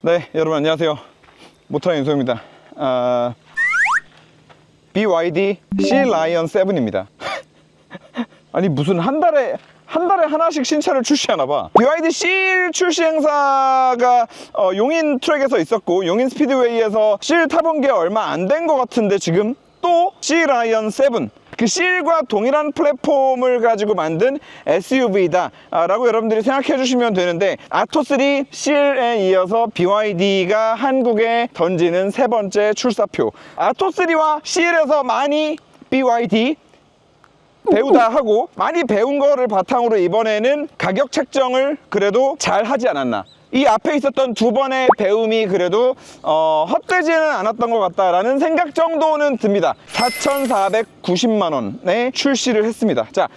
네, 여러분 안녕하세요. 모터의 윤소입니다. BYD Sea Lion 7입니다. 아니 무슨 한 달에 하나씩 신차를 출시하나봐. BYD Seal 출시 행사가 용인 트랙에서 있었고, 용인 스피드웨이에서 Seal 타본 게 얼마 안 된 것 같은데 지금 또 Sea Lion 7, 그 Seal과 동일한 플랫폼을 가지고 만든 SUV다 라고 여러분들이 생각해 주시면 되는데, 아토3 Seal에 이어서 BYD가 한국에 던지는 세 번째 출사표. 아토3와 Seal에서 많이 BYD 배우다 하고, 많이 배운 거를 바탕으로 이번에는 가격 책정을 그래도 잘 하지 않았나. 이 앞에 있었던 두 번의 배움이 그래도 헛되지는 않았던 것 같다라는 생각 정도는 듭니다. 4,490만 원에 출시를 했습니다. 자,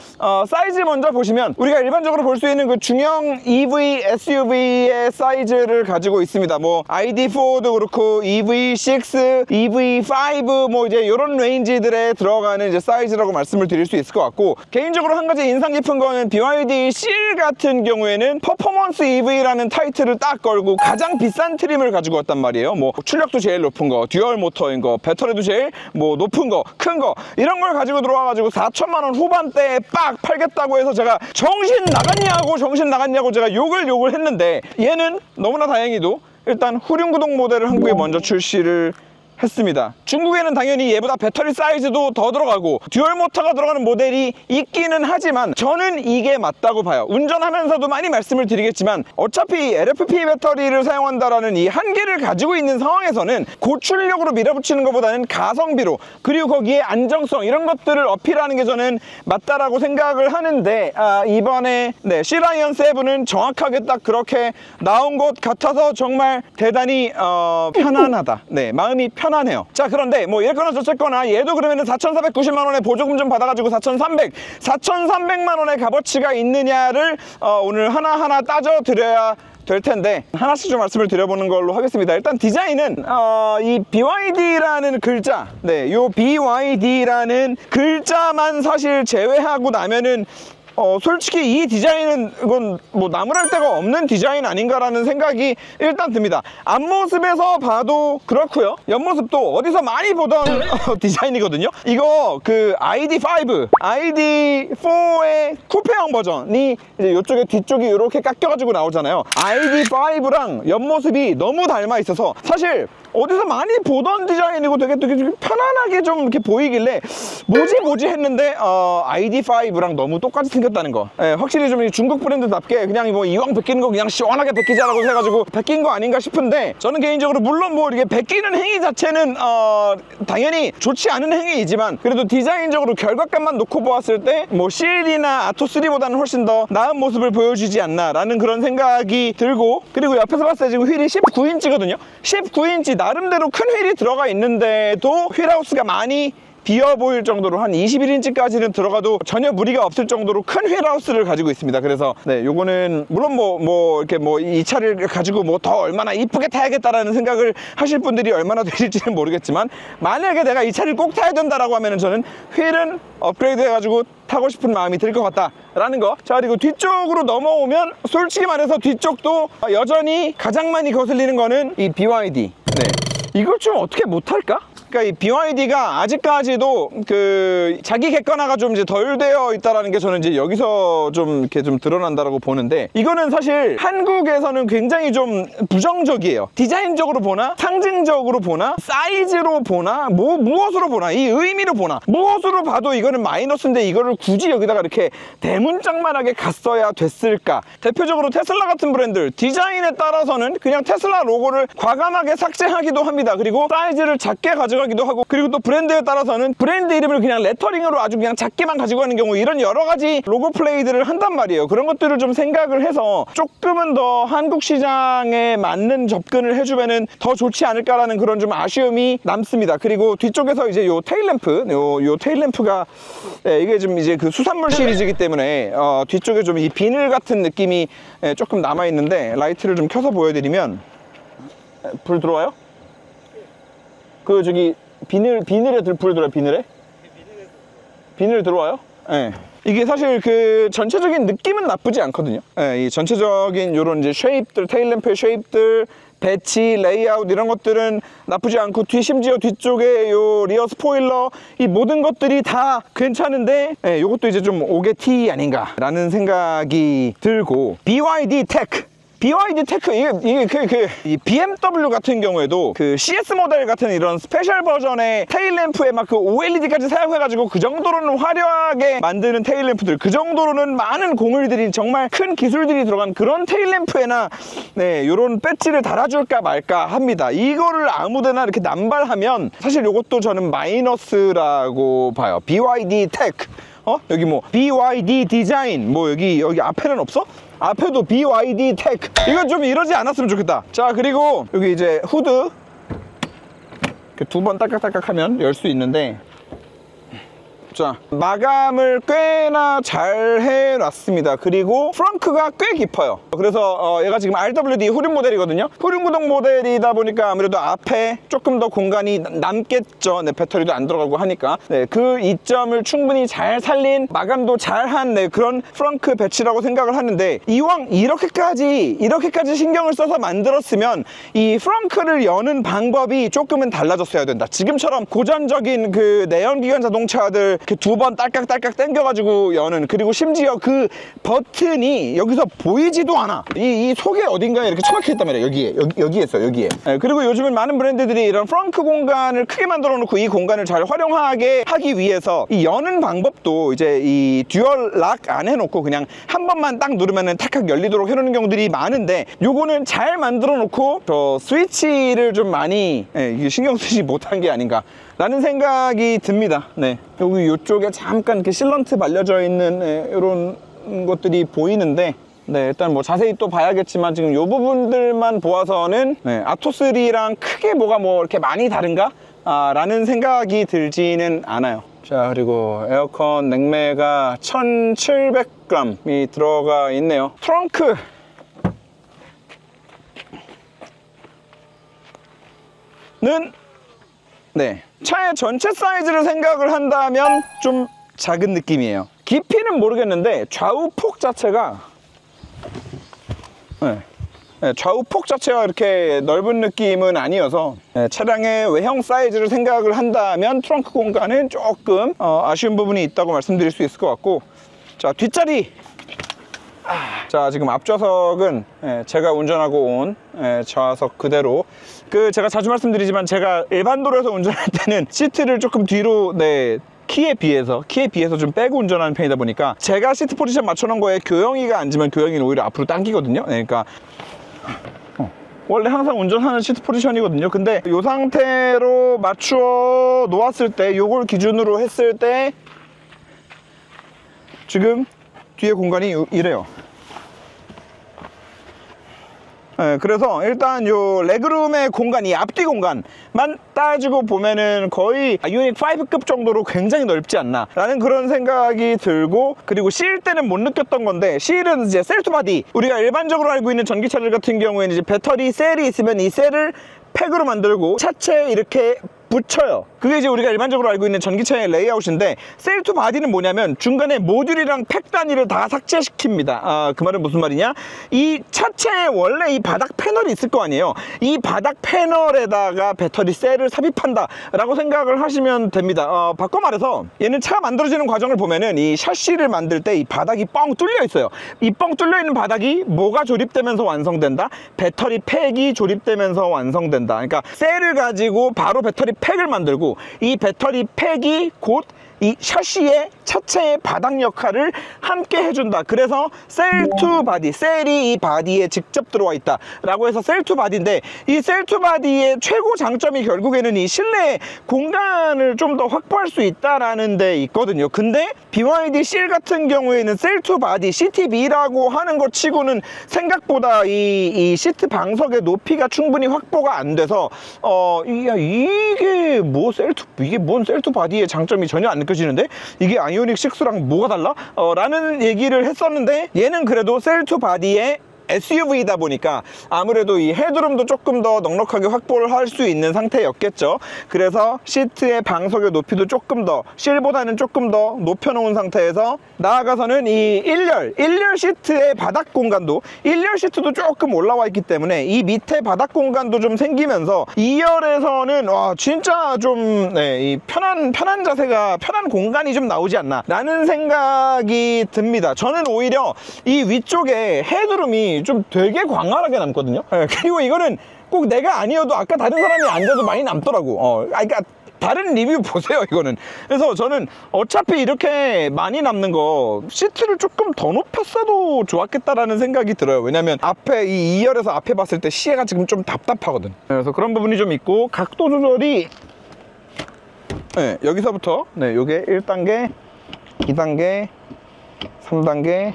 사이즈 먼저 보시면 우리가 일반적으로 볼 수 있는 그 중형 EV SUV의 사이즈를 가지고 있습니다. 뭐 ID4도 그렇고 EV6, EV5 뭐 이제 이런 레인지들에 들어가는 이제 사이즈라고 말씀을 드릴 수 있을 것 같고, 개인적으로 한 가지 인상 깊은 거는 BYD Seal 같은 경우에는 퍼포먼스 EV라는 타이틀을 딱 걸고 가장 비싼 트림을 가지고 왔단 말이에요. 뭐 출력도 제일 높은 거, 듀얼 모터인 거, 배터리도 제일 뭐 높은 거, 큰 거, 이런 걸 가지고 들어와가지고 4천만 원 후반대에 빡 팔겠다고 해서 제가 정신 나갔냐고 제가 욕을 했는데, 얘는 너무나 다행히도 일단 후륜구동 모델을 한국에 먼저 출시를 했습니다. 중국에는 당연히 얘보다 배터리 사이즈도 더 들어가고 듀얼 모터가 들어가는 모델이 있기는 하지만, 저는 이게 맞다고 봐요. 운전하면서도 많이 말씀을 드리겠지만, 어차피 LFP 배터리를 사용한다라는 이 한계를 가지고 있는 상황에서는 고출력으로 밀어붙이는 것보다는 가성비로, 그리고 거기에 안정성, 이런 것들을 어필하는 게 저는 맞다라고 생각을 하는데, 이번에 Sea Lion 7은 정확하게 딱 그렇게 나온 것 같아서 정말 대단히 편안하다. 네, 마음이 편하네요. 자, 그런데 뭐 이랬거나 저쨌거나 얘도 그러면은 4,490만 원에 보조금 좀 받아가지고 4,300만 원의 값어치가 있느냐를 오늘 하나하나 따져 드려야 될 텐데, 하나씩 좀 말씀을 드려보는 걸로 하겠습니다. 일단 디자인은 이 BYD라는 글자, 네, 요 BYD라는 글자만 사실 제외하고 나면은 솔직히 이 디자인은 이건 뭐 나무랄 데가 없는 디자인 아닌가라는 생각이 일단 듭니다. 앞모습에서 봐도 그렇고요, 옆모습도 어디서 많이 보던 디자인이거든요. 이거 그 ID4의 쿠페형 버전이 이제 이쪽에 뒤쪽이 이렇게 깎여가지고 나오잖아요. ID5랑 옆모습이 너무 닮아 있어서 사실 어디서 많이 보던 디자인이고 되게 편안하게 좀 이렇게 보이길래 뭐지 했는데 ID5랑 너무 똑같이 생겼다는 거. 예, 확실히 좀 중국 브랜드답게 그냥 뭐 이왕 베끼는 거 그냥 시원하게 베끼자라고 해가지고 베낀 거 아닌가 싶은데, 저는 개인적으로 물론 뭐 이렇게 베끼는 행위 자체는 당연히 좋지 않은 행위이지만, 그래도 디자인적으로 결과값만 놓고 보았을 때 뭐 Seal이나 아토3보다는 훨씬 더 나은 모습을 보여주지 않나 라는 그런 생각이 들고, 그리고 옆에서 봤을 때 지금 휠이 19인치거든요 19인치 나름대로 큰 휠이 들어가 있는데도 휠하우스가 많이 비어 보일 정도로 한 21인치까지는 들어가도 전혀 무리가 없을 정도로 큰 휠하우스를 가지고 있습니다. 그래서 네, 요거는 물론 뭐 이렇게 뭐 이 차를 가지고 뭐 더 얼마나 이쁘게 타야겠다라는 생각을 하실 분들이 얼마나 되실지는 모르겠지만, 만약에 내가 이 차를 꼭 타야 된다라고 하면은 저는 휠은 업그레이드 해가지고 타고 싶은 마음이 들 것 같다라는 거. 자, 그리고 뒤쪽으로 넘어오면 솔직히 말해서 뒤쪽도 여전히 가장 많이 거슬리는 거는 이 BYD. 네, 이걸 좀 어떻게 못할까? 그러니까 이 BYD가 아직까지도 그 자기 객관화가 좀 이제 덜 되어 있다라는 게 저는 이제 여기서 좀 이렇게 좀 드러난다라고 보는데, 이거는 사실 한국에서는 굉장히 좀 부정적이에요. 디자인적으로 보나, 상징적으로 보나, 사이즈로 보나, 무엇으로 보나, 이 의미로 보나, 무엇으로 봐도 이거는 마이너스인데 이거를 굳이 여기다가 이렇게 대문짝만하게 갔어야 됐을까? 대표적으로 테슬라 같은 브랜드 디자인에 따라서는 그냥 테슬라 로고를 과감하게 삭제하기도 합니다. 그리고 사이즈를 작게 가지고 가기도 하고, 그리고 또 브랜드에 따라서는 브랜드 이름을 그냥 레터링으로 아주 그냥 작게만 가지고 가는 경우, 이런 여러 가지 로고 플레이들을 한단 말이에요. 그런 것들을 좀 생각을 해서 조금은 더 한국 시장에 맞는 접근을 해주면은 더 좋지 않을까라는 그런 좀 아쉬움이 남습니다. 그리고 뒤쪽에서 이제 요 테일램프, 요 테일램프가 이게 좀 이제 그 수산물 시리즈이기 때문에 뒤쪽에 좀 이 비늘 같은 느낌이 조금 남아 있는데, 라이트를 좀 켜서 보여드리면 불 들어와요? 그 저기 비늘에 불 들어요. 비늘 들어와요? 예. 네. 이게 사실 그 전체적인 느낌은 나쁘지 않거든요. 네, 이 전체적인 요런 이제 쉐입들, 테일램프의 쉐입들, 배치, 레이아웃 이런 것들은 나쁘지 않고 심지어 뒤쪽에 요 리어 스포일러 이 모든 것들이 다 괜찮은데 요것도 이제 좀 오게티 아닌가 라는 생각이 들고, BYD 테크 이 BMW 같은 경우에도 그 CS 모델 같은 이런 스페셜 버전의 테일램프에 막 그 OLED까지 사용해가지고 그 정도로는 화려하게 만드는 테일램프들, 그 정도로는 많은 공을 들인 정말 큰 기술들이 들어간 그런 테일램프에나 요런 배지를 달아줄까 말까 합니다. 이거를 아무데나 이렇게 남발하면 사실 요것도 저는 마이너스라고 봐요. BYD 테크, 여기 뭐 BYD 디자인, 뭐 여기 앞에는 없어? 앞에도 BYD 테크, 이건 좀 이러지 않았으면 좋겠다. 자, 그리고 여기 이제 후드 두 번 딸깍딸깍 하면 열 수 있는데, 자, 마감을 꽤나 잘 해놨습니다. 그리고 프렁크가 꽤 깊어요. 그래서 얘가 지금 RWD 후륜 모델이거든요. 후륜 구동 모델이다 보니까 아무래도 앞에 조금 더 공간이 남겠죠. 배터리도 안 들어가고 하니까 그 이점을 충분히 잘 살린, 마감도 잘한 그런 프렁크 배치라고 생각을 하는데, 이왕 이렇게까지 신경을 써서 만들었으면 이 프렁크를 여는 방법이 조금은 달라졌어야 된다. 지금처럼 고전적인 그 내연기관 자동차들 이렇게 두 번 딸깍딸깍 당겨가지고 여는, 그리고 심지어 그 버튼이 여기서 보이지도 않아. 이 속에 어딘가에 이렇게 처박혀 있단 말이야. 여기에 있어, 여기에. 그리고 요즘은 많은 브랜드들이 이런 프렁크 공간을 크게 만들어 놓고 이 공간을 잘 활용하게 하기 위해서 이 여는 방법도 이제 이 듀얼 락 안 해놓고 그냥 한 번만 딱 누르면은 탁탁 열리도록 해놓는 경우들이 많은데, 요거는 잘 만들어 놓고 저 스위치를 좀 많이 신경 쓰지 못한 게 아닌가 라는 생각이 듭니다. 여기 이쪽에 잠깐 이렇게 실런트 발려져 있는 이런 것들이 보이는데, 일단 뭐 자세히 또 봐야겠지만 지금 이 부분들만 보아서는 아토3랑 크게 뭐가 뭐 이렇게 많이 다른가? 라는 생각이 들지는 않아요. 자, 그리고 에어컨 냉매가 1700g이 들어가 있네요. 트렁크는 차의 전체 사이즈를 생각을 한다면 좀 작은 느낌이에요. 깊이는 모르겠는데 좌우폭 자체가 좌우폭 자체가 이렇게 넓은 느낌은 아니어서 차량의 외형 사이즈를 생각을 한다면 트렁크 공간은 조금 아쉬운 부분이 있다고 말씀드릴 수 있을 것 같고, 자, 뒷자리. 자, 지금 앞좌석은 제가 운전하고 온 좌석 그대로, 제가 자주 말씀드리지만 제가 일반 도로에서 운전할 때는 시트를 조금 뒤로 키에 비해서 좀 빼고 운전하는 편이다 보니까 제가 시트 포지션 맞춰놓은 거에 교영이가 앉으면 교영이는 오히려 앞으로 당기거든요. 그러니까 원래 항상 운전하는 시트 포지션이거든요. 근데 이 상태로 맞추어 놓았을 때, 요걸 기준으로 했을 때 지금 뒤에 공간이 이래요. 그래서 일단 요 레그룸의 공간, 이 앞뒤 공간만 따지고 보면은 거의 아이오닉 5급 정도로 굉장히 넓지 않나 라는 그런 생각이 들고, 그리고 실 때는 못 느꼈던 건데, 실은 이제 셀2 바디, 우리가 일반적으로 알고 있는 전기차들 같은 경우에는 이제 배터리 셀이 있으면 이 셀을 팩으로 만들고 차체에 이렇게 붙여요. 그게 이제 우리가 일반적으로 알고 있는 전기차의 레이아웃인데, 셀2 바디는 뭐냐면 중간에 모듈이랑 팩 단위를 다 삭제시킵니다. 그 말은 무슨 말이냐, 이 차체에 원래 이 바닥 패널이 있을 거 아니에요. 이 바닥 패널에다가 배터리 셀을 삽입한다 라고 생각을 하시면 됩니다. 바꿔 말해서 얘는 차가 만들어지는 과정을 보면은 이 샤시를 만들 때 이 바닥이 뻥 뚫려 있어요. 이 뻥 뚫려 있는 바닥이 뭐가 조립되면서 완성된다? 배터리 팩이 조립되면서 완성된다. 그러니까 셀을 가지고 바로 배터리 팩을 만들고, 이 배터리 팩이 곧 이 샤시의 차체의 바닥 역할을 함께 해준다. 그래서 셀2 바디, 셀이 이 바디에 직접 들어와 있다 라고 해서 셀2 바디인데, 이 셀2 바디의 최고 장점이 결국에는 이 실내 공간을 좀 더 확보할 수 있다라는 데 있거든요. 근데 BYD 실 같은 경우에는 셀2 바디, CTB라고 하는 것 치고는 생각보다 이 시트 방석의 높이가 충분히 확보가 안 돼서 이게 뭔 셀2 바디의 장점이 전혀 안 느껴지는데, 이게 아이오닉 6랑 뭐가 달라? 라는 얘기를 했었는데, 얘는 그래도 셀2 바디의 SUV다 보니까 아무래도 이 헤드룸도 조금 더 넉넉하게 확보를 할 수 있는 상태였겠죠. 그래서 시트의 방석의 높이도 조금 더 실보다는 조금 더 높여놓은 상태에서 나아가서는 이 1열 시트의 바닥 공간도 1열 시트도 조금 올라와 있기 때문에 이 밑에 바닥 공간도 좀 생기면서 2열에서는 와 진짜 좀 이 편한 자세가 편한 공간이 좀 나오지 않나 라는 생각이 듭니다. 저는 오히려 이 위쪽에 헤드룸이 좀 되게 광활하게 남거든요. 그리고 이거는 꼭 내가 아니어도 아까 다른 사람이 앉아도 많이 남더라고. 그러니까 다른 리뷰 보세요 이거는. 그래서 저는 어차피 이렇게 많이 남는 거 시트를 조금 더 높였어도 좋았겠다라는 생각이 들어요. 왜냐면 앞에 이 2열에서 앞에 봤을 때 시야가 지금 좀 답답하거든. 그래서 그런 부분이 좀 있고 각도 조절이 여기서부터 요게 1단계 2단계 3단계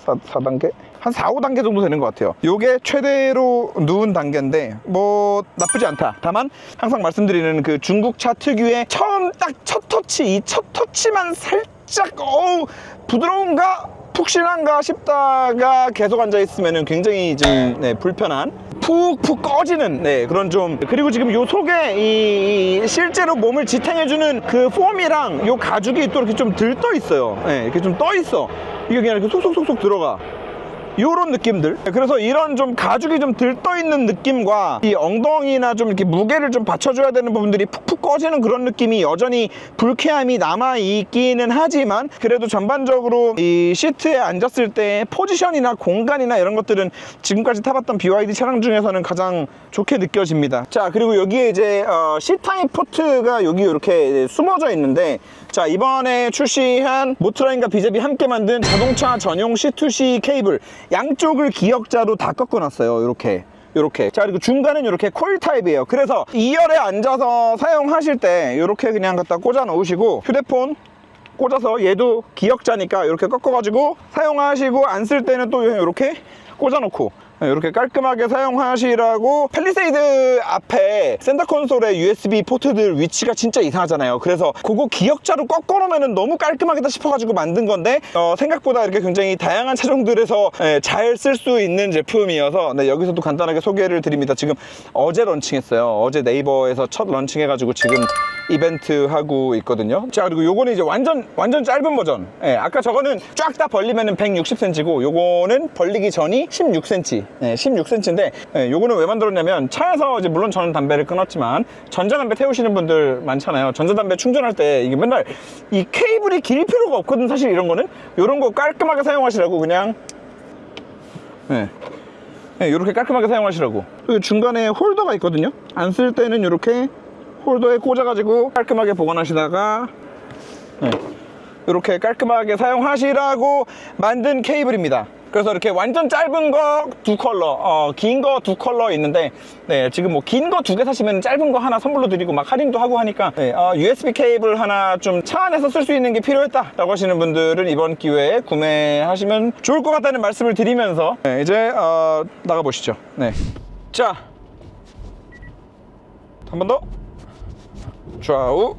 4단계 한 4, 5단계 정도 되는 것 같아요. 요게 최대로 누운 단계인데 뭐 나쁘지 않다. 다만 항상 말씀드리는 그 중국차 특유의 처음 딱 첫 터치, 이 첫 터치만 살짝 부드러운가 푹신한가 싶다가 계속 앉아있으면 굉장히 좀 불편한 푹푹 꺼지는 그런 좀. 그리고 지금 요 속에 이 실제로 몸을 지탱해주는 그 폼이랑 요 가죽이 또 이렇게 좀 들떠 있어요. 이렇게 좀 떠 있어. 이게 그냥 이렇게 쏙쏙쏙쏙 들어가. 요런 느낌들. 그래서 이런 좀 가죽이 좀 들떠있는 느낌과 이 엉덩이나 좀 이렇게 무게를 좀 받쳐줘야 되는 부분들이 푹푹 꺼지는 그런 느낌이 여전히 불쾌함이 남아있기는 하지만 그래도 전반적으로 이 시트에 앉았을 때 포지션이나 공간이나 이런 것들은 지금까지 타봤던 BYD 차량 중에서는 가장 좋게 느껴집니다. 자, 그리고 여기에 이제 C타입 포트가 여기 이렇게 숨어져 있는데, 자, 이번에 출시한 모트라인과 비제비 함께 만든 자동차 전용 C2C 케이블 양쪽을 기역자로 다 꺾어놨어요. 요렇게. 자, 그리고 중간은 이렇게 코일 타입이에요. 그래서 2열에 앉아서 사용하실 때 이렇게 그냥 갖다 꽂아 놓으시고 휴대폰 꽂아서 얘도 기역자니까 이렇게 꺾어가지고 사용하시고, 안 쓸 때는 또 이렇게 꽂아 놓고 이렇게 깔끔하게 사용하시라고. 팰리세이드 앞에 센터 콘솔의 USB 포트들 위치가 진짜 이상하잖아요. 그래서 그거 기역자로 꺾어 놓으면 너무 깔끔하겠다 싶어가지고 만든 건데 생각보다 이렇게 굉장히 다양한 차종들에서 잘 쓸 수 있는 제품이어서 여기서도 간단하게 소개를 드립니다. 지금 어제 런칭했어요. 어제 네이버에서 첫 런칭해가지고 지금 이벤트 하고 있거든요. 자, 그리고 요거는 이제 완전 짧은 버전. 아까 저거는 쫙 다 벌리면 160cm고 요거는 벌리기 전이 16cm. 16cm인데 요거는 왜 만들었냐면, 차에서 이제 물론 저는 담배를 끊었지만 전자담배 태우시는 분들 많잖아요. 전자담배 충전할 때 이게 맨날 이 케이블이 길 필요가 없거든. 사실 이런 거는 요런 거 깔끔하게 사용하시라고 그냥 이렇게 깔끔하게 사용하시라고. 그리고 중간에 홀더가 있거든요. 안 쓸 때는 이렇게 홀더에 꽂아가지고 깔끔하게 보관하시다가 이렇게 깔끔하게 사용하시라고 만든 케이블입니다. 그래서 이렇게 완전 짧은 거 두 컬러, 긴 거 두 컬러 있는데, 지금 뭐 긴 거 2개 사시면 짧은 거 하나 선물로 드리고 막 할인도 하고 하니까, USB 케이블 하나 좀 차 안에서 쓸 수 있는 게 필요했다 라고 하시는 분들은 이번 기회에 구매하시면 좋을 것 같다는 말씀을 드리면서 이제 나가보시죠. 자, 한 번 더 좌우.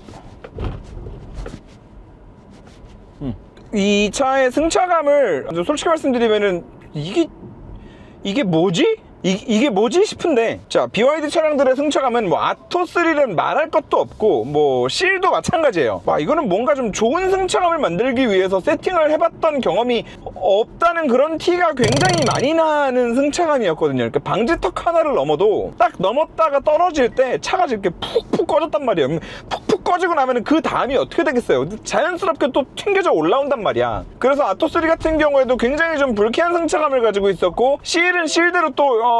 이 차의 승차감을 솔직히 말씀드리면은 이게 뭐지? 이게 뭐지 싶은데, 자, BYD 차량들의 승차감은 뭐 아토3는 말할 것도 없고 뭐 실도 마찬가지예요. 와, 이거는 뭔가 좀 좋은 승차감을 만들기 위해서 세팅을 해봤던 경험이 없다는 그런 티가 굉장히 많이 나는 승차감이었거든요. 이렇게 방지턱 하나를 넘어도 딱 넘었다가 떨어질 때 차가 이렇게 푹푹 꺼졌단 말이에요. 푹푹 꺼지고 나면 그 다음이 어떻게 되겠어요? 자연스럽게 또 튕겨져 올라온단 말이야. 그래서 아토3 같은 경우에도 굉장히 좀 불쾌한 승차감을 가지고 있었고, 실은 실대로 또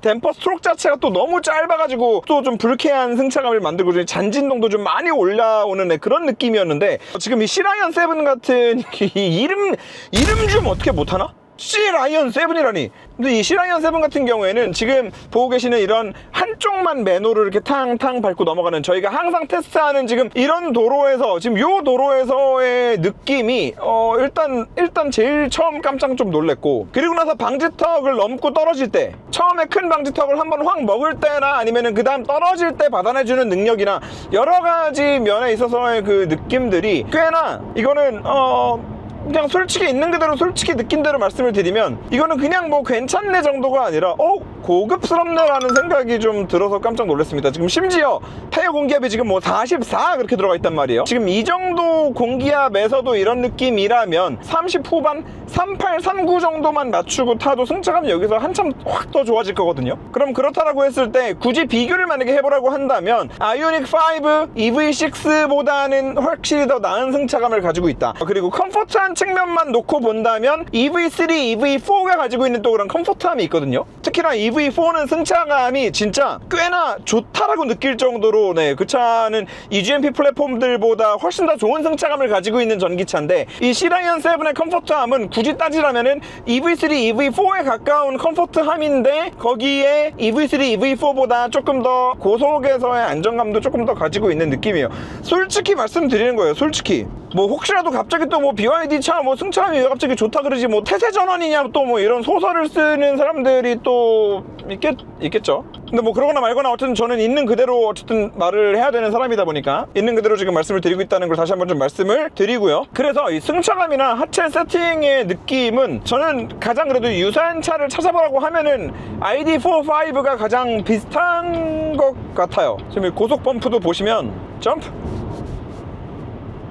댐퍼 스트로크 자체가 또 너무 짧아가지고 또 좀 불쾌한 승차감을 만들고 잔진동도 좀 많이 올라오는 그런 느낌이었는데, 지금 이 C라이언 7 같은 이름 좀 어떻게 못하나? C라이언 7이라니. 근데 이 C라이언 7 같은 경우에는 지금 보고 계시는 이런 한쪽만 매너를 이렇게 탕탕 밟고 넘어가는, 저희가 항상 테스트하는 지금 이런 도로에서, 지금 요 도로에서의 느낌이 일단 제일 처음 깜짝 좀 놀랬고, 그리고 나서 방지턱을 넘고 떨어질 때, 처음에 큰 방지턱을 한번 확 먹을 때나 아니면은 그 다음 떨어질 때 받아내주는 능력이나 여러 가지 면에 있어서의 그 느낌들이 꽤나, 이거는 그냥 솔직히 있는 그대로 솔직히 느낀 대로 말씀을 드리면 이거는 그냥 뭐 괜찮네 정도가 아니라 고급스럽네 라는 생각이 좀 들어서 깜짝 놀랐습니다. 지금 심지어 타이어 공기압이 지금 뭐 44 그렇게 들어가 있단 말이에요. 지금 이 정도 공기압에서도 이런 느낌이라면 30 후반 38, 39 정도만 맞추고 타도 승차감이 여기서 한참 확 더 좋아질 거거든요. 그럼 그렇다라고 했을 때 굳이 비교를 만약에 해보라고 한다면 아이오닉 5 EV6보다는 확실히 더 나은 승차감을 가지고 있다. 그리고 컴포트한 측면만 놓고 본다면 EV3, EV4가 가지고 있는 또 그런 컴포트함이 있거든요. 특히나 EV4는 승차감이 진짜 꽤나 좋다라고 느낄 정도로 그 차는 EGMP 플랫폼들보다 훨씬 더 좋은 승차감을 가지고 있는 전기차인데 이 C라이언 7의 컴포트함은 굳이 따지라면은 EV3, EV4에 가까운 컴포트함인데 거기에 EV3, EV4보다 조금 더 고속에서의 안정감도 조금 더 가지고 있는 느낌이에요. 솔직히 말씀드리는 거예요. 솔직히 뭐 혹시라도 갑자기 또 뭐 BYD 차 뭐 승차감이 왜 갑자기 좋다 그러지 뭐 태세 전환이냐 또 뭐 이런 소설을 쓰는 사람들이 또 있겠죠. 근데 뭐 그러거나 말거나 어쨌든 저는 있는 그대로 어쨌든 말을 해야 되는 사람이다 보니까 있는 그대로 지금 말씀을 드리고 있다는 걸 다시 한번 좀 말씀을 드리고요. 그래서 이 승차감이나 하체 세팅의 느낌은 저는 가장 그래도 유사한 차를 찾아보라고 하면은 ID4, 5가 가장 비슷한 것 같아요. 지금 고속 펌프도 보시면 점프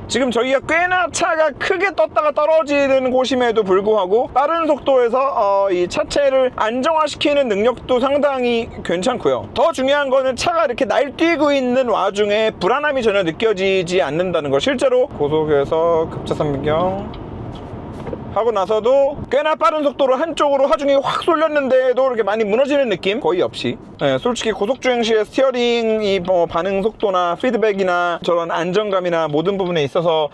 지금 저희가 꽤나 차가 크게 떴다가 떨어지는 곳임에도 불구하고 빠른 속도에서 이 차체를 안정화시키는 능력도 상당히 괜찮고요. 더 중요한 거는 차가 이렇게 날뛰고 있는 와중에 불안함이 전혀 느껴지지 않는다는 거. 실제로 고속에서 급차선 변경 하고 나서도 꽤나 빠른 속도로 한쪽으로 하중이 확 쏠렸는데도 이렇게 많이 무너지는 느낌 거의 없이 솔직히 고속주행 시에 스티어링이 뭐 반응 속도나 피드백이나 저런 안정감이나 모든 부분에 있어서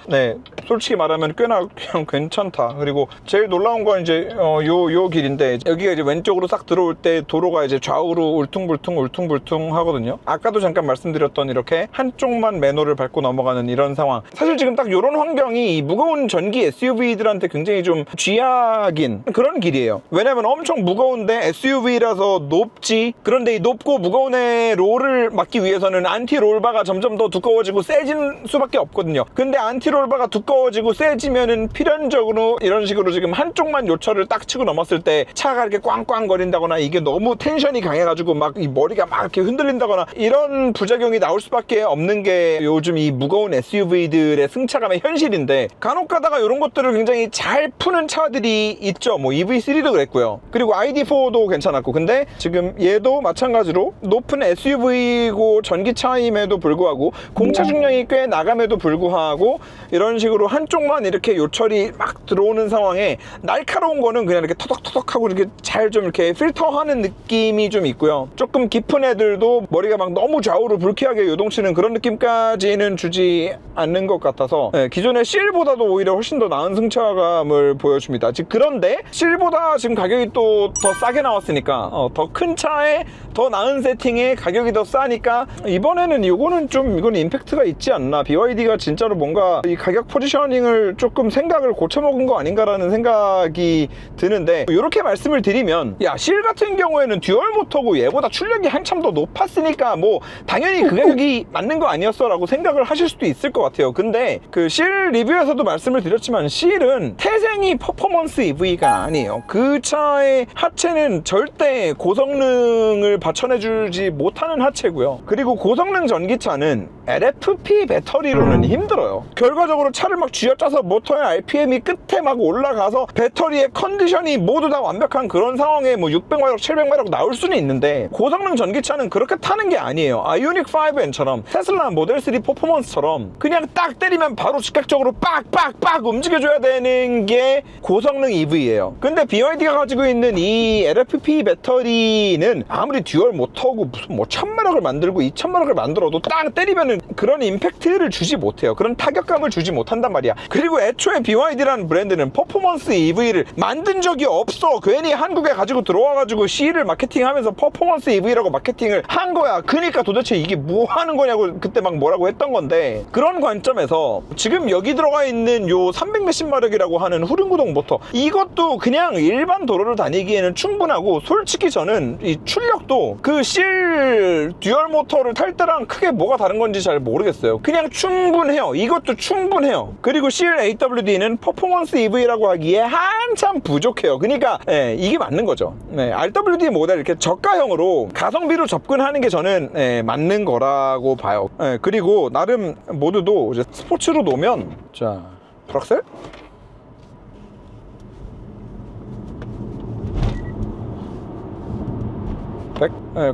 솔직히 말하면 꽤나 그냥 괜찮다. 그리고 제일 놀라운 건 이제 요 길인데 여기가 이제 왼쪽으로 싹 들어올 때 도로가 이제 좌우로 울퉁불퉁 하거든요. 아까도 잠깐 말씀드렸던 이렇게 한쪽만 매너를 밟고 넘어가는 이런 상황. 사실 지금 딱 요런 환경이 무거운 전기 SUV들한테 굉장히 좀 쥐약인 그런 길이에요. 왜냐면 엄청 무거운데 SUV라서 높지. 그런데 이 높고 무거운 애 롤을 막기 위해서는 안티 롤바가 점점 더 두꺼워지고 세진 수밖에 없거든요. 근데 안티 롤바가 두꺼워지고 세지면은 필연적으로 이런 식으로 지금 한쪽만 요철을 딱 치고 넘었을 때 차가 이렇게 꽝꽝거린다거나 이게 너무 텐션이 강해가지고 막 이 머리가 막 이렇게 흔들린다거나 이런 부작용이 나올 수밖에 없는 게 요즘 이 무거운 SUV들의 승차감의 현실인데 간혹 가다가 이런 것들을 굉장히 잘 푸는 차들이 있죠. 뭐 EV3도 그랬고요. 그리고 ID4도 괜찮았고. 근데 지금 얘도 마찬가지로 높은 SUV고 전기차임에도 불구하고 공차 중량이 꽤 나감에도 불구하고 이런 식으로 한쪽만 이렇게 요철이 막 들어오는 상황에 날카로운 거는 그냥 이렇게 터덕터덕하고 이렇게 잘 좀 이렇게 필터하는 느낌이 좀 있고요. 조금 깊은 애들도 머리가 막 너무 좌우로 불쾌하게 요동치는 그런 느낌까지는 주지 않는 것 같아서 기존의 CL보다도 오히려 훨씬 더 나은 승차감을 보여줍니다. 그런데 CL보다 지금 가격이 또 더 싸게 나왔으니까 더 큰 차에 더 나은 세팅에 가격이 더 싸니까 이번에는 이건 임팩트가 있지 않나. BYD가 진짜로 뭔가 이 가격 포지셔닝을 조금 생각을 고쳐먹은 거 아닌가라는 생각이 드는데 이렇게 말씀을 드리면 CL 같은 경우에는 듀얼 모터고 얘보다 출력이 한참 더 높았으니까 뭐 당연히 그 가격이 맞는 거 아니었어 라고 생각을 하실 수도 있을 것 같아요. 근데 그 CL 리뷰에서도 말씀을 드렸지만 CL은 태생이 퍼포먼스 EV가 아니에요. 그 차의 하체는 절대 고성능을 받쳐내주지 못하는 하체고요. 그리고 고성능 전기차는 LFP 배터리로는 힘들어요. 결과적으로 차를 막 쥐어짜서 모터의 RPM이 끝에 막 올라가서 배터리의 컨디션이 모두 다 완벽한 그런 상황에 뭐 600마력, 700마력 나올 수는 있는데 고성능 전기차는 그렇게 타는 게 아니에요. 아이오닉 5N처럼 테슬라 모델 3 퍼포먼스처럼 그냥 딱 때리면 바로 즉각적으로 빡빡빡 움직여줘야 되는 게 고성능 EV예요. 근데 BYD가 가지고 있는 이 LFP 배터리는 아무리 듀얼 모터고 무슨 뭐 1000마력을 만들고 2000마력을 만들어도 딱 때리면은 그런 임팩트를 주지 못해요. 그런 타격감을 주지 못한단 말이야. 그리고 애초에 BYD라는 브랜드는 퍼포먼스 EV를 만든 적이 없어. 괜히 한국에 가지고 들어와가지고 C를 마케팅하면서 퍼포먼스 EV라고 마케팅을 한 거야. 그러니까 도대체 이게 뭐 하는 거냐고 그때 막 뭐라고 했던 건데, 그런 관점에서 지금 여기 들어가 있는 요 300몇십 마력이라고 하는 후륜구동 모터, 이것도 그냥 일반 도로를 다니기에는 충분하고, 솔직히 저는 이 출력도 그 실 듀얼 모터를 탈 때랑 크게 뭐가 다른 건지 잘 모르겠어요. 그냥 충분해요. 이것도 충분해요. 그리고 CL-AWD는 퍼포먼스 EV라고 하기에 한참 부족해요. 그러니까 이게 맞는 거죠. RWD 모델 이렇게 저가형으로 가성비로 접근하는 게 저는 맞는 거라고 봐요. 그리고 나름 모드도 이제 스포츠로 놓으면, 자, 풀악셀?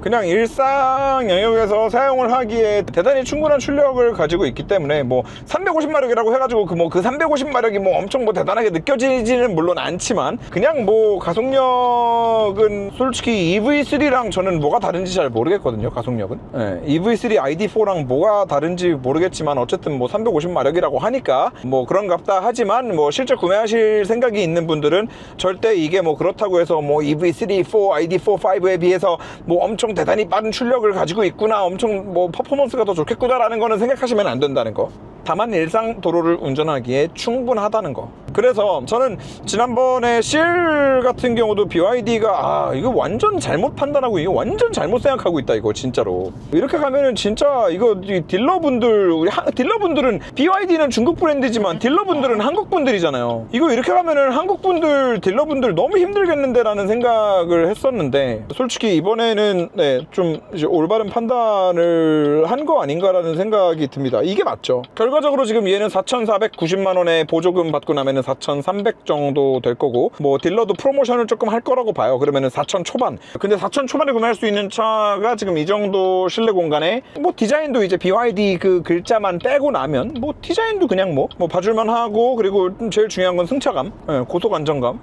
그냥 일상 영역에서 사용을 하기에 대단히 충분한 출력을 가지고 있기 때문에 뭐 350마력이라고 해가지고 그 350마력이 뭐 엄청 뭐 대단하게 느껴지지는 물론 않지만, 그냥 뭐 가속력은 솔직히 EV3랑 저는 뭐가 다른지 잘 모르겠거든요. 가속력은 EV3 ID4랑 뭐가 다른지 모르겠지만 어쨌든 뭐 350마력이라고 하니까 뭐 그런갑다 하지만, 뭐 실제 구매하실 생각이 있는 분들은 절대 이게 뭐 그렇다고 해서 뭐 EV3, 4, ID4, 5에 비해서 뭐 엄청 대단히 빠른 출력을 가지고 있구나, 엄청 뭐 퍼포먼스가 더 좋겠구나 라는 거는 생각하시면 안 된다는 거. 다만 일상 도로를 운전하기에 충분하다는 거. 그래서 저는 지난번에 CL 같은 경우도 BYD가 이거 완전 잘못 판단하고 이거 완전 잘못 생각하고 있다, 이거 진짜로. 이렇게 가면은 진짜 이거 딜러분들, 우리 딜러분들은 BYD는 중국 브랜드지만 딜러분들은 한국 분들이잖아요. 이거 이렇게 가면은 한국 분들, 딜러분들 너무 힘들겠는데 라는 생각을 했었는데, 솔직히 이번에는 좀 이제 올바른 판단을 한 거 아닌가라는 생각이 듭니다. 이게 맞죠. 결과적으로 지금 얘는 4,490만 원에 보조금 받고 나면은 4,300 정도 될 거고, 뭐 딜러도 프로모션을 조금 할 거라고 봐요. 그러면은 4,000 초반. 근데 4,000 초반에 구매할 수 있는 차가 지금 이 정도 실내 공간에, 뭐 디자인도 이제 BYD 그 글자만 떼고 나면 뭐 디자인도 그냥 뭐 봐줄만 하고, 그리고 제일 중요한 건 승차감, 고속 안정감.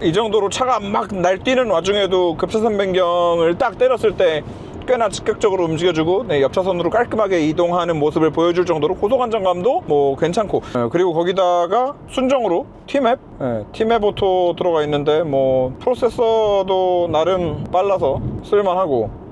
이 정도로 차가 막 날뛰는 와중에도 급차선 변경을 딱 때렸을 때 꽤나 즉각적으로 움직여주고, 옆차선으로 깔끔하게 이동하는 모습을 보여줄 정도로 고속 안정감도 뭐 괜찮고, 그리고 거기다가 순정으로 T맵 오토 들어가 있는데, 뭐 프로세서도 나름 빨라서 쓸만하고,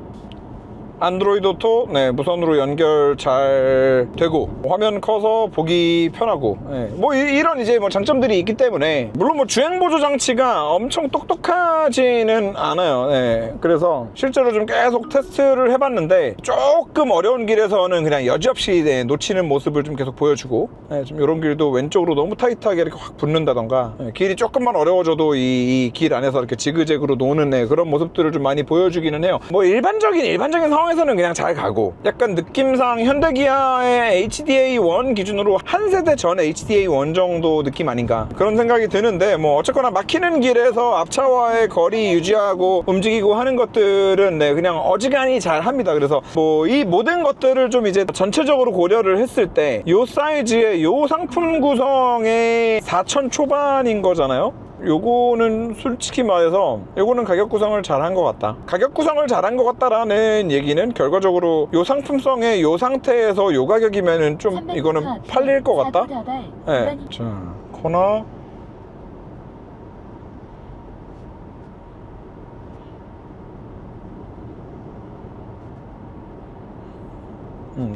안드로이드 오토 무선으로 연결 잘 되고, 화면 커서 보기 편하고, 뭐 이런 이제 뭐 장점들이 있기 때문에, 물론 뭐 주행 보조 장치가 엄청 똑똑하지는 않아요. 그래서 실제로 좀 계속 테스트를 해봤는데 조금 어려운 길에서는 그냥 여지없이 놓치는 모습을 좀 계속 보여주고, 좀 이런 길도 왼쪽으로 너무 타이트하게 이렇게 확 붙는다던가, 길이 조금만 어려워져도 이 길 안에서 이렇게 지그재그로 노는 그런 모습들을 좀 많이 보여주기는 해요. 뭐 일반적인 상황에서는 그냥 잘 가고, 약간 느낌상 현대기아의 HDA1 기준으로 한 세대 전 HDA1 정도 느낌 아닌가, 그런 생각이 드는데, 뭐 어쨌거나 막히는 길에서 앞차와의 거리 유지하고 움직이고 하는 것들은 그냥 어지간히 잘 합니다. 그래서 뭐 이 모든 것들을 좀 이제 전체적으로 고려를 했을 때 요 사이즈의 요 상품 구성의 4,000 초반인 거잖아요. 요거는 솔직히 말해서 요거는 가격 구성을 잘한 것 같다. 가격 구성을 잘한 것 같다라는 얘기는 결과적으로 요 상품성의 요 상태에서 요 가격이면은 좀 이거는 팔릴 것 같다. 자, 코너.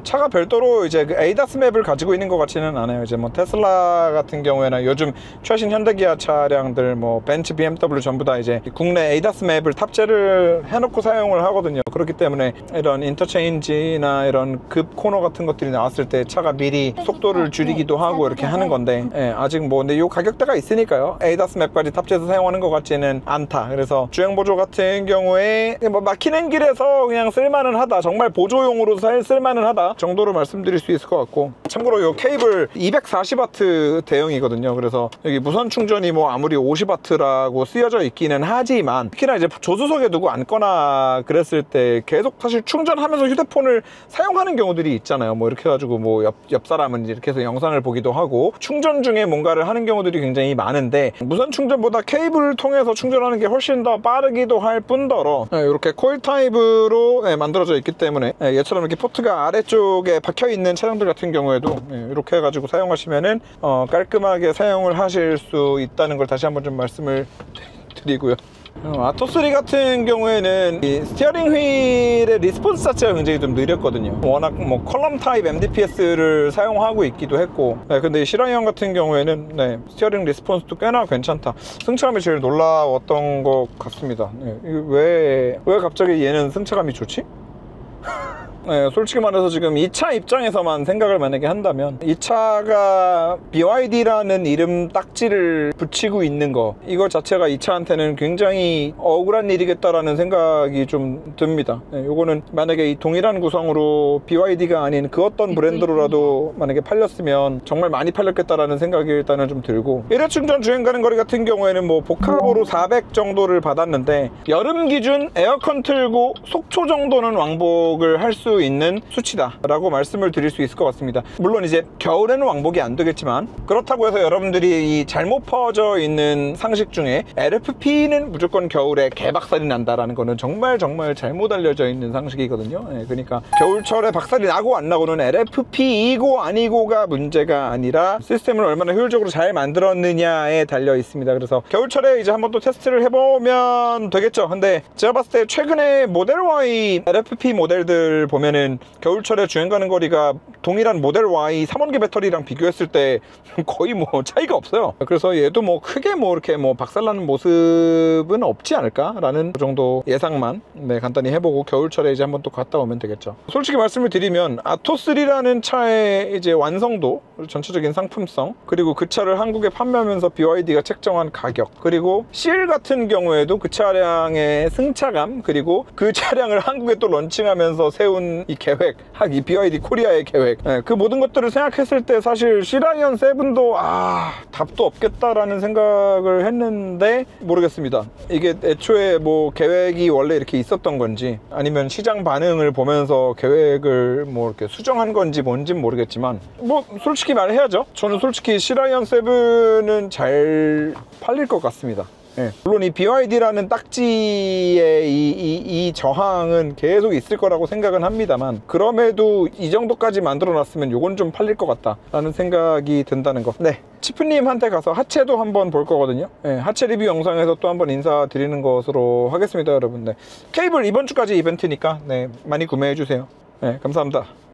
차가 별도로 이제 그 에이다스 맵을 가지고 있는 것 같지는 않아요. 이제 뭐 테슬라 같은 경우에는 요즘 최신 현대기아 차량들, 뭐 벤츠, BMW 전부 다 이제 국내 에이다스 맵을 탑재를 해놓고 사용을 하거든요. 그렇기 때문에 이런 인터체인지나 이런 급 코너 같은 것들이 나왔을 때 차가 미리 속도를 줄이기도 하고 이렇게 하는 건데, 아직 뭐 근데 요 가격대가 있으니까요, 에이다스 맵까지 탑재해서 사용하는 것 같지는 않다. 그래서 주행 보조 같은 경우에 뭐 막히는 길에서 그냥 쓸만은 하다, 정말 보조용으로 쓸만은 하다 정도로 말씀드릴 수 있을 것 같고, 참고로 이 케이블 240W 대용이거든요. 그래서 여기 무선 충전이 뭐 아무리 50W라고 쓰여져 있기는 하지만, 특히나 이제 조수석에 두고 앉거나 그랬을 때 계속 사실 충전하면서 휴대폰을 사용하는 경우들이 있잖아요. 뭐 이렇게 해가지고 뭐 옆 사람은 이렇게 해서 영상을 보기도 하고, 충전 중에 뭔가를 하는 경우들이 굉장히 많은데, 무선 충전보다 케이블을 통해서 충전하는 게 훨씬 더 빠르기도 할 뿐더러 이렇게 코일 타입으로 만들어져 있기 때문에, 얘처럼 이렇게 포트가 아래쪽에 박혀있는 차량들 같은 경우에도 이렇게 해가지고 사용하시면은 깔끔하게 사용을 하실 수 있다는 걸 다시 한번 좀 말씀을 드리고요. 아토3 같은 경우에는 이 스티어링 휠의 리스폰스 자체가 굉장히 좀 느렸거든요. 워낙 뭐 컬럼 타입 MDPS를 사용하고 있기도 했고, 네, 근데 시라이언 같은 경우에는 네, 스티어링 리스폰스도 꽤나 괜찮다. 승차감이 제일 놀라웠던 것 같습니다. 네, 왜 갑자기 얘는 승차감이 좋지? 네, 솔직히 말해서 지금 이 차 입장에서만 생각을 만약에 한다면 이 차가 BYD라는 이름 딱지를 붙이고 있는 거, 이거 자체가 이 차한테는 굉장히 억울한 일이겠다라는 생각이 좀 듭니다. 네, 요거는 만약에 이 동일한 구성으로 BYD가 아닌 그 어떤 브랜드로라도 만약에 팔렸으면 정말 많이 팔렸겠다라는 생각이 일단은 좀 들고, 일회 충전 주행 가는 거리 같은 경우에는 뭐 복합으로 400 정도를 받았는데 여름 기준 에어컨 틀고 속초 정도는 왕복을 할 수 있는 수치다 라고 말씀을 드릴 수 있을 것 같습니다. 물론 이제 겨울에는 왕복이 안 되겠지만, 그렇다고 해서 여러분들이 이 잘못 퍼져 있는 상식 중에 LFP는 무조건 겨울에 개박살이 난다라는 거는 정말 잘못 알려져 있는 상식이거든요. 네, 그러니까 겨울철에 박살이 나고 안 나고는 LFP이고 아니고가 문제가 아니라 시스템을 얼마나 효율적으로 잘 만들었느냐에 달려 있습니다. 그래서 겨울철에 이제 한번 또 테스트를 해보면 되겠죠. 근데 제가 봤을 때 최근에 모델 Y LFP 모델들 보면은 겨울철에 주행 가는 거리가 동일한 모델 Y 3원기 배터리랑 비교했을 때 거의 뭐 차이가 없어요. 그래서 얘도 뭐 크게 뭐 이렇게 뭐 박살나는 모습은 없지 않을까 라는 그 정도 예상만 네, 간단히 해보고 겨울철에 이제 한번 또 갔다 오면 되겠죠. 솔직히 말씀을 드리면 아토3라는 차의 이제 완성도, 전체적인 상품성, 그리고 그 차를 한국에 판매하면서 BYD가 책정한 가격, 그리고 CL 같은 경우에도 그 차량의 승차감, 그리고 그 차량을 한국에 또 런칭하면서 세운 이 계획, 이 BYD 코리아의 계획, 네, 그 모든 것들을 생각했을 때 사실 시라이언 7도 답도 없겠다라는 생각을 했는데 모르겠습니다. 이게 애초에 뭐 계획이 원래 이렇게 있었던 건지 아니면 시장 반응을 보면서 계획을 뭐 이렇게 수정한 건지 뭔진 모르겠지만, 뭐 솔직히 말해야죠. 저는 솔직히 시라이언 7은 잘 팔릴 것 같습니다. 네. 물론 이 BYD라는 딱지의 이 저항은 계속 있을 거라고 생각은 합니다만, 그럼에도 이 정도까지 만들어 놨으면 요건 좀 팔릴 것 같다 라는 생각이 든다는 거. 네, 치프님한테 가서 하체도 한번 볼 거거든요. 네, 하체 리뷰 영상에서 또 한번 인사드리는 것으로 하겠습니다. 여러분, 네, 케이블 이번 주까지 이벤트니까 네, 많이 구매해 주세요. 네, 감사합니다.